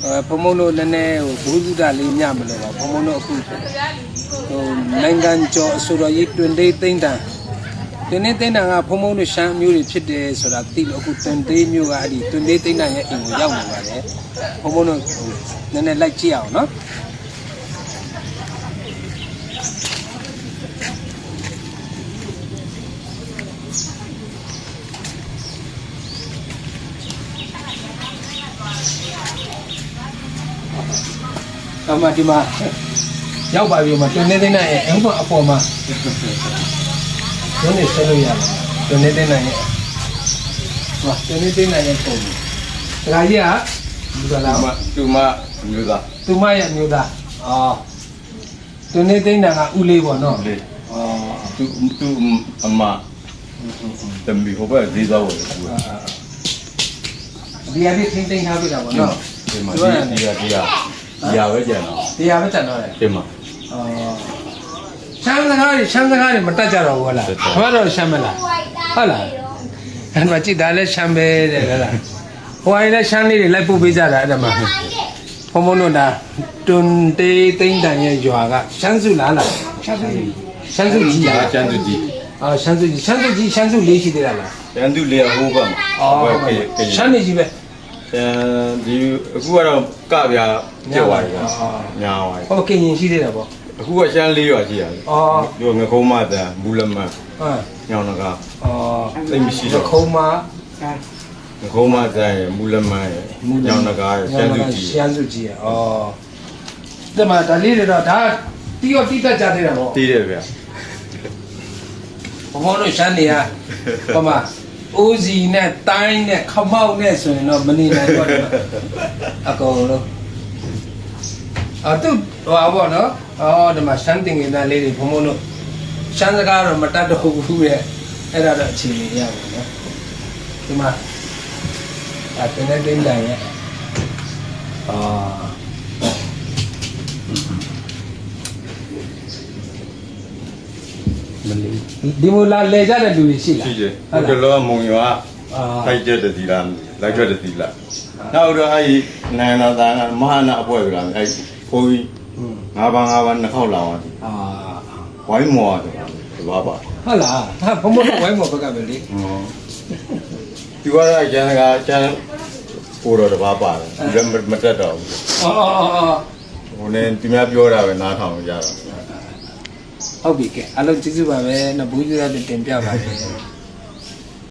ဘုံဘုံတို့လည်းနည်းဟိုဘုဒ္ဓလေးမြမလို့ပါဘုံဘုံတို့အခုဟိုနိုင်ငံကျော်အစိုးရရေးတွင်သေးသိမ့်တန်ဒီနေ့သိမ့်တန်ကဘုံဘုံတို့ရှမ်းမျိုးတွေဖြစ်တယ်ဆိုတာသိလို့အခုတွင်သေးမျိုးကအဲ့ဒီတွင်သေးသိမ့်တန်ရဲ့အိမ်ကိုရောက်နေပါတယ်ဘုံဘုံတို့နည်းနည်းလိုက်ကြည့်အောင်နော်အမဒီမှာရောက်ပါပြီမှာတွင်နေသေးနိုင်ရဲ့အမအပေါ်မှာတွင်နေဆက်လို့ရတယ်တွင်နေသေးနိုင်ရဲ့ဟောတွင်နေသေးနိုင်ရဲ့ပုံဒကာကြီးကဘူးကလားသူမမျိုးသားသူမရဲ့မျိုးသားအော်တွင်နေသေးနိုင်ကဦးလေးပေါ့နော်အော်သူအမတမီဟိုဘက်ဈေးသွားဝင်ကူဒီအရေးထိမ့်သိမ့်ထားပြတာပေါ့နော်ဒီမှာဒီပဲကြံတော့တရားပဲကြံတော့တယ်ဒီမှာရှမ်းစကားတွေမတက်ကြတော့ဘူးဟုတ်လားဘာတော့ရှမ်းမလားဟုတ်လားအဲ့မှာကြည့်ဒါလည်းရှမ်းပဲတဲ့ဟုတ်လားဟိုအိုင်လည်းရှမ်းလေးတွေလိုက်ပို့ပေးကြတာအဲ့ဒါမှဘုံဘုံတို့ဒါတွန်တေးသိမ့်တန်ရဲ့ရွာကရှမ်းစုလားရှမ်းစုကြီးလားရှမ်းစုကြီးရှမ်းစုလေးရှိသေးတာလားရှမ်းစုလေးဟိုဘက်မှာရှမ်းနေကြီးပဲဒီအခုကတော့ကပြပြက်သွားပြီညာသွားပြီဟောကင်ရင်ရှိသေးတာပေါ့အခုကရှမ်းလေးရွာရှိရတယ်ဒီငကုံးမတန်မူလမန်ညောင်းနကသိမရှိတော့ငကုံးမငကုံးမတန်မူလမန်ညောင်းနကရှမ်းစုကြီးဒီမှာဒါလေးတွေတော့ဒါတီးရောတီးတတ်ကြသေးတာပေါ့တီးတယ်ဗျဘုံတို့ရှမ်းနေရဟောမှာအိုးစီနဲ့တိုင်းနဲ့ခမောက်နဲ့ဆိုရင်တော့မနေနိုင်တော့ဘူးအကုန်လုံးတူဟောပေါ့နော်ဒီမှာရှမ်းတင်နေတာလေးတွေဘုံဘုံတို့ရှမ်းစကားတော့မတတ်တော့ဘူးရဲ့အဲ့ဒါတော့အခြေအနေရပါဘူးနော်ဒီမှာတင်းနေတင်းတိုင်းရဲ့ဒီမလာလေကြတဲ့လူတွေရှိလားရှိတယ်ဟုတ်တယ်လို့မုံရွာထိုက်ကျတဲ့ဒီလားလိုက်ထွက်တဲ့ဒီလားနောက်တော့အဲ့နိုင်နာသားမဟာနာအပွဲကလားအဲ့ဘုန်းကြီးငါးပါးနှစ်ခေါက်လာပါဝိုင်းမော်တယ်ဒီပါပါဟုတ်လားဟာဘုံဘုံဝိုင်းမော်ဘက်ကပဲလေဒီကတော့ကျန်ပို့တော့တပါပါတယ်မတက်တော့ဘူးဟိုနဲ့ဒီများပြောတာပဲနားထောင်ကြတော့ဟုတ်ပြီကဲအလုံးကျေးဇူးပါပဲနော်ဘူးကြီးရတဲ့တင်ပြပါမယ်